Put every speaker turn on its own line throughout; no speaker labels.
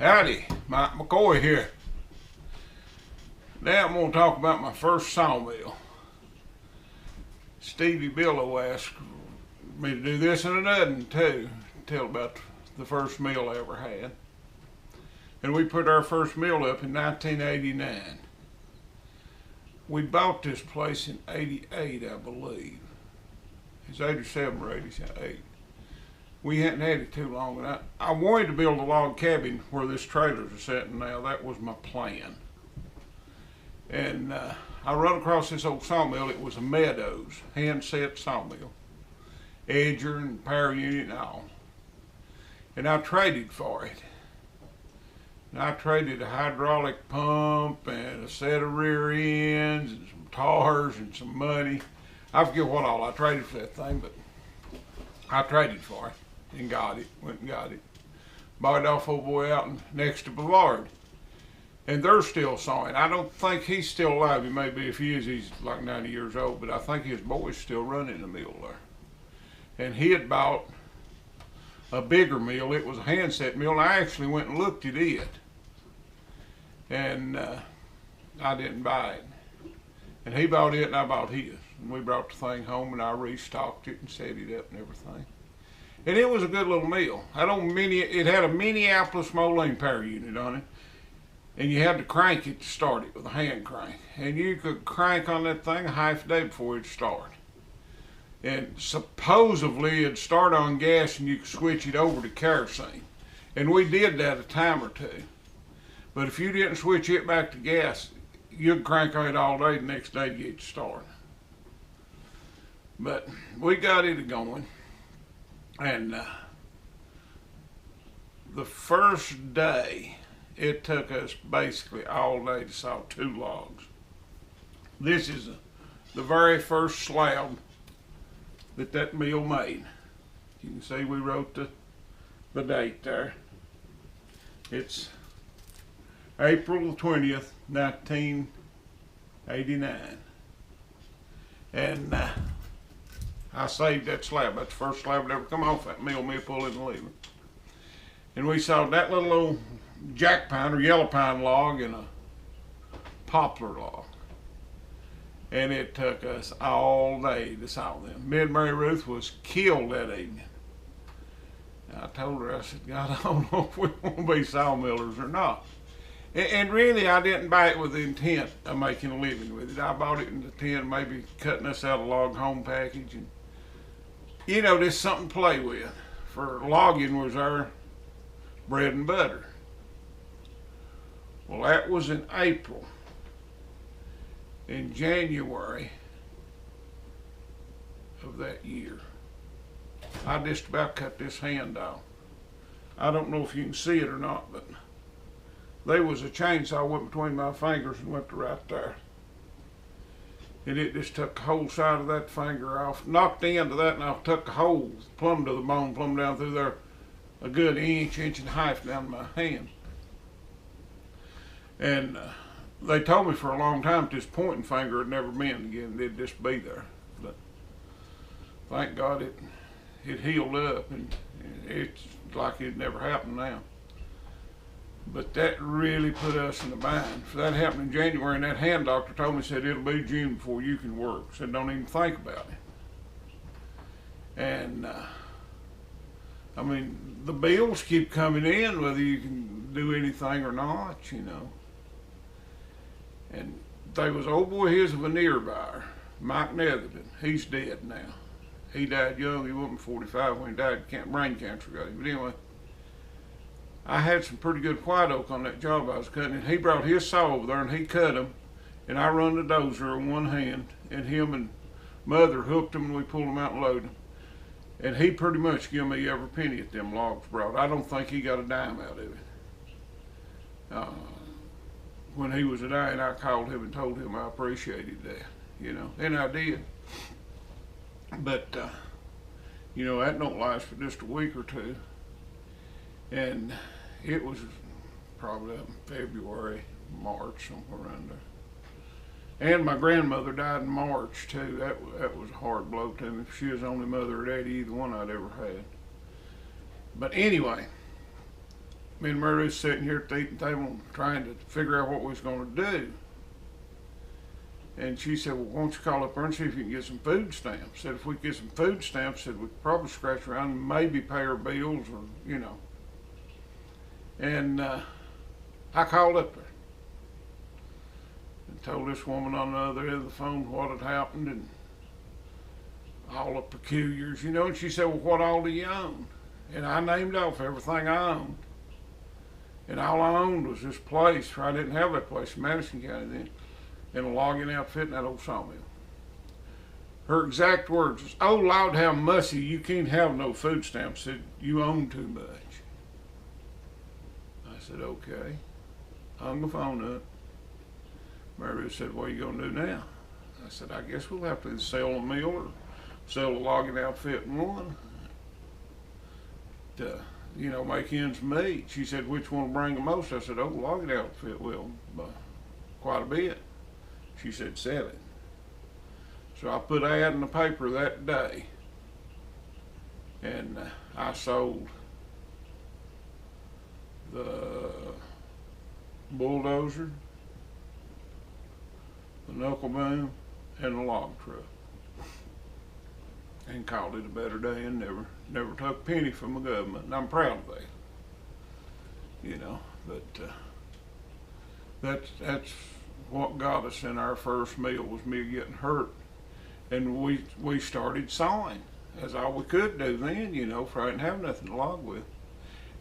Howdy, Mike McCoy here. Now I'm going to talk about my first sawmill. Stevie Billow asked me to do this and another too, tell about the first mill I ever had. And we put our first mill up in 1989. We bought this place in 88, I believe. It's 87 or 88. We hadn't had it too long, and I wanted to build a log cabin where this trailer's are sitting now. That was my plan. And I run across this old sawmill. It was a Meadows hand-set sawmill, edger and power unit and all. And I traded for it. And I traded a hydraulic pump and a set of rear ends and some tars and some money. I forget what all I traded for that thing, but I traded for it and got it, went and got it. Bought it off old boy out next to Bavard. And they're still sawing. I don't think he's still alive. He may be. If he is, he's like 90 years old, but I think his boy's still running the mill there. And he had bought a bigger mill. It was a handset mill, and I actually went and looked at it. And I didn't buy it. And he bought it and I bought his. And we brought the thing home and I restocked it and set it up and everything. And it was a good little mill. It had a Minneapolis Moline power unit on it. And you had to crank it to start it with a hand crank. And you could crank on that thing a half a day before it'd start. And supposedly it'd start on gas and you could switch it over to kerosene. And we did that a time or two. But if you didn't switch it back to gas, you'd crank on it all day the next day to get it started. But we got it going. And the first day, it took us basically all day to saw 2 logs. This is the very first slab that mill made. You can see we wrote the date there. It's April the 20th, 1989. And I saved that slab. That's the first slab that ever come off that mill, me pulling and leaving. And we saw that little old jack pine or yellow pine log and a poplar log. And it took us all day to saw them. Me and Mary Ruth was killed that evening. And I told her, I said, God, I don't know if we want to be sawmillers or not. And really, I didn't buy it with the intent of making a living with it. I bought it in the intent of maybe cutting us out a log home package. And, you know, just something to play with. For logging was our bread and butter. Well, that was in April. In January of that year, I just about cut this hand off. I don't know if you can see it or not, but there was a chainsaw went between my fingers and went to right there. And it just took the whole side of that finger off, knocked the end of that, and I took the whole plumb to the bone, plumb down through there, a good inch and a half down my hand. And they told me for a long time that this pointing finger would never bend again. It'd just be there. But thank God it healed up, and it's like it never happened now. But that really put us in a bind. So that happened in January, and that hand doctor told me, said, it'll be June before you can work. Said, don't even think about it. And I mean, the bills keep coming in, whether you can do anything or not, you know. And there was old boy, here's a veneer buyer, Mike Netherton. He's dead now. He died young. He wasn't 45 when he died. Brain cancer got him. But anyway, I had some pretty good white oak on that job I was cutting, and he brought his saw over there and he cut them, and I run the dozer in one hand, and him and Mother hooked them, and we pulled them out and loaded them. And he pretty much gave me every penny that them logs brought. I don't think he got a dime out of it. When he was dying, I called him and told him I appreciated that, you know, and I did. But, you know, that don't last for just a week or two. And it was probably up in February, March, somewhere around there. And my grandmother died in March too. That was a hard blow to me. She was the only mother or daddy, either one I'd ever had. But anyway, me and Mary was sitting here at the eating table trying to figure out what we was going to do. And she said, well, why don't you call up her and see if you can get some food stamps? Said, if we get some food stamps, said, we could probably scratch around and maybe pay our bills or, you know. And I called up there and told this woman on the other end of the phone what had happened and all the peculiars, you know. And she said, well, what all do you own? And I named off everything I owned. And all I owned was this place, I didn't have that place in Madison County then, and a logging outfit in that old sawmill. Her exact words was, oh Lord, how mussy, you can't have no food stamps. Said, you own too much. I said, okay. Hung the phone up. Mary said, what are you gonna do now? I said, I guess we'll have to either sell a mill or sell a logging outfit in one to, you know, make ends meet. She said, which one will bring the most? I said, oh, logging outfit will, quite a bit. She said, sell it. So I put an ad in the paper that day, and I sold the bulldozer, the knuckle boom, and the log truck, and called it a better day and never took a penny from the government. And I'm proud of that, you know. But that's what got us in our first mill, was me getting hurt, and we started sawing. That's all we could do then, you know, for I didn't have nothing to log with.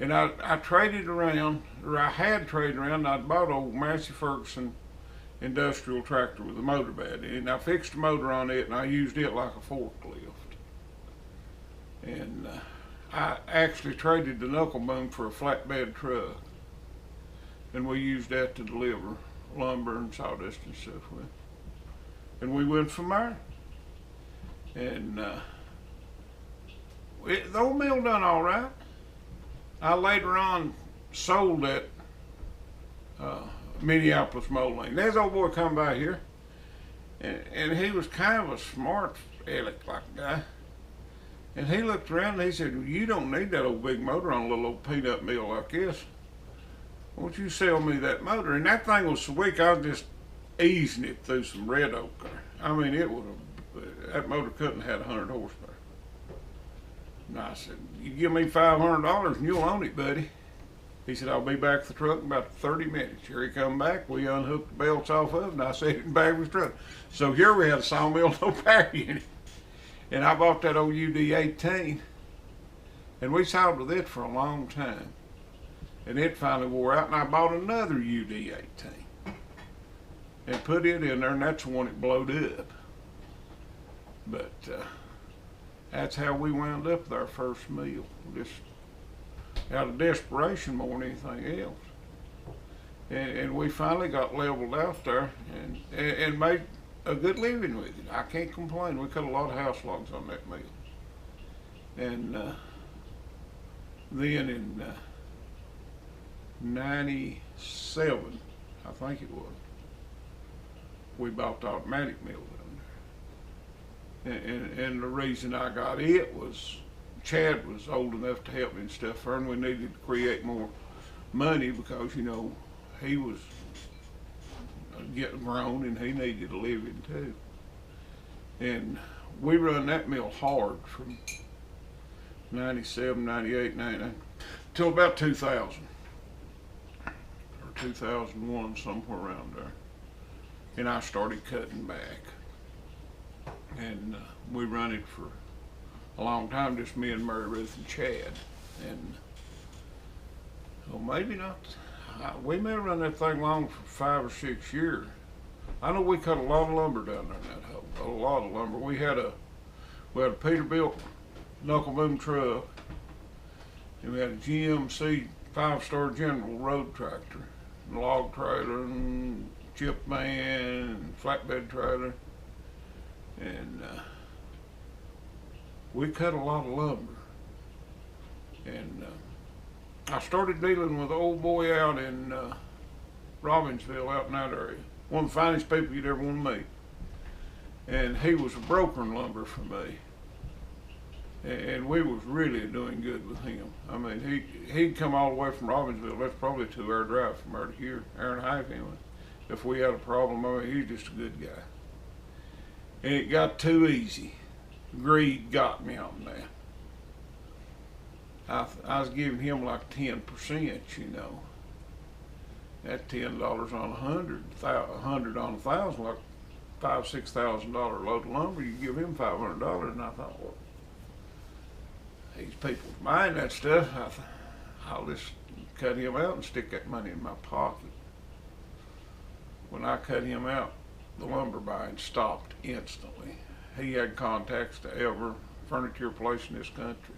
And I traded around, or I had traded around, and I'd bought an old Massey Ferguson industrial tractor with a motor bed in it, and I fixed the motor on it, and I used it like a forklift. And I actually traded the knuckle boom for a flatbed truck, and we used that to deliver lumber and sawdust and stuff with. And we went from there. And the old mill done all right. I later on sold that Minneapolis molding. There's old boy come by here, and he was kind of a smart aleck like guy. And he looked around and he said, well, you don't need that old big motor on a little old peanut mill like this. Won't you sell me that motor? And that thing was so weak, I was just easing it through some red oak there. I mean, it would have, that motor couldn't have had 100 horsepower. And I said, you give me $500 and you'll own it, buddy. He said, I'll be back at the truck in about 30 minutes. Here he come back, we unhooked the belts off of it, and I set it in the back of his truck. So here we had a sawmill, no power unit. And I bought that old UD-18, and we sawed with it for a long time. And it finally wore out, and I bought another UD-18 and put it in there, and that's the one that blowed up. But that's how we wound up with our first mill, just out of desperation more than anything else. And we finally got leveled out there and made a good living with it. I can't complain. We cut a lot of house logs on that mill. And then in 97, I think it was, we bought the automatic mill down there. And the reason I got it was Chad was old enough to help me and stuff, and we needed to create more money because, you know, he was getting grown and he needed a living too. And we run that mill hard from 97, 98, 99 till about 2000 or 2001, somewhere around there. And I started cutting back, and we run it for a long time, just me and Mary Ruth and Chad. And well, maybe not. We may have run that thing long for 5 or 6 years. I know we cut a lot of lumber down there in that hole, a lot of lumber. We had a Peterbilt knuckle boom truck, and we had a GMC 5-star General road tractor, and log trailer, and chip man, and flatbed trailer, and we cut a lot of lumber. And I started dealing with an old boy out in Robbinsville, out in that area. One of the finest people you'd ever want to meet. And he was a broker in lumber for me. and we was really doing good with him. I mean, he'd come all the way from Robbinsville. That's probably a 2-hour drive from there to here, hour and a half anyway. If we had a problem, I mean, he's just a good guy. And it got too easy. Greed got me on that. I was giving him like 10%, you know. That's $10 on $100 on 1,000, like $5,000–6,000 load of lumber. You give him $500, and I thought, well, these people buying that stuff. I'll just cut him out and stick that money in my pocket. When I cut him out, the lumber buying stopped instantly. He had contacts to every furniture place in this country,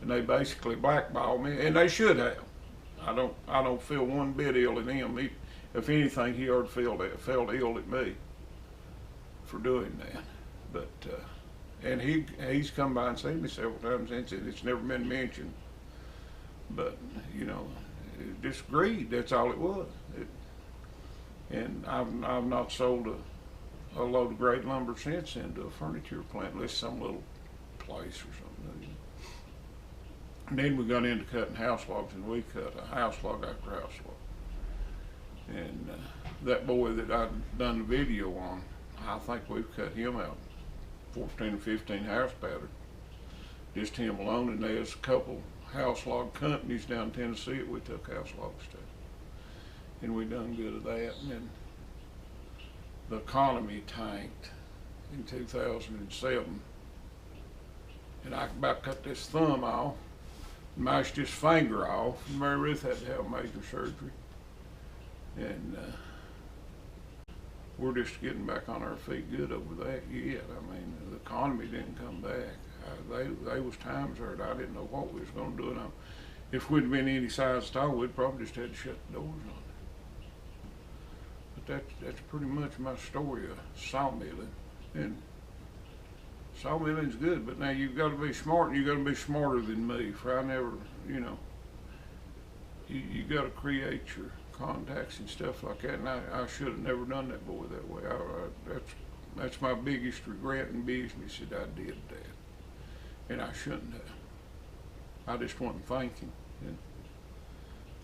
and they basically blackballed me, and they should have. I don't feel one bit ill at him. If anything, he already felt ill at me for doing that. But and he's come by and seen me several times since. It's never been mentioned. But you know, just greed. That's all it was. And I've not sold a load of great lumber since into a furniture plant, unless some little place or something. And then we got into cutting house logs, and we cut a house log after house log. And that boy that I'd done the video on, I think we've cut him out 14 or 15 house patterns. Just him alone, and there's a couple house log companies down in Tennessee that we took house logs to. And we done good at that. And then the economy tanked in 2007. And I about cut this thumb off, mashed his finger off, and Mary Ruth had to have major surgery. And we're just getting back on our feet good over that yet. I mean, the economy didn't come back. They was times there that I didn't know what we was going to do. And if we'd been any size at all, we'd probably just had to shut the doors on it. But that's pretty much my story of sawmilling. And sawmilling's good, but now you've got to be smart, and you've got to be smarter than me. For I never, you know, you got to create your contacts and stuff like that. And I should have never done that boy that way. That's my biggest regret in business, that I did that, and I shouldn't have. I just wasn't thinking. And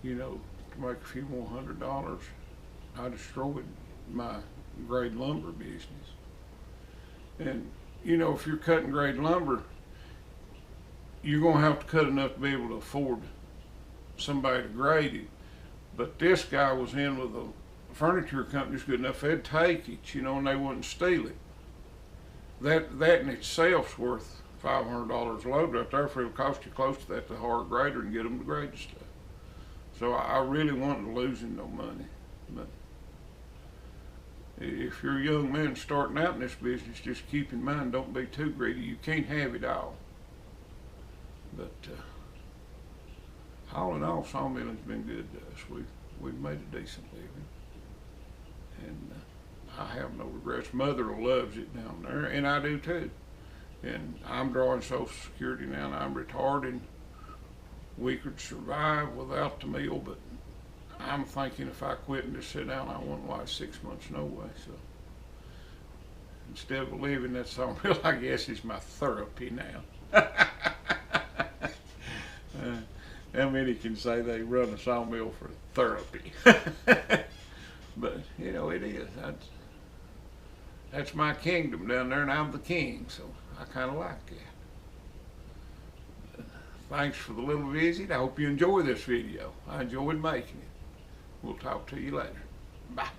you know, to make a few more $100, I destroyed my grade lumber business. And you know, if you're cutting grade lumber, you're gonna have to cut enough to be able to afford somebody to grade it. But this guy was in with a furniture company that's good enough, they'd take it, you know, and they wouldn't steal it. That in itself's worth $500 a load right there, for it'll cost you close to that to hire a grader and get them to grade the stuff. So I really wasn't losing no money. But if you're a young man starting out in this business, just keep in mind, don't be too greedy. You can't have it all. But all in all, sawmilling's been good to us. We've made a decent living, and I have no regrets. Mother loves it down there, and I do too. And I'm drawing Social Security now, and I'm retired, and we could survive without the mill, but I'm thinking if I quit and just sit down, I won't last 6 months no way. So instead of leaving that sawmill, I guess is my therapy now. How many can say they run a sawmill for therapy? But you know, it is. That's my kingdom down there, and I'm the king, so I kind of like that. Thanks for the little visit. I hope you enjoy this video. I enjoyed making it. We'll talk to you later. Bye.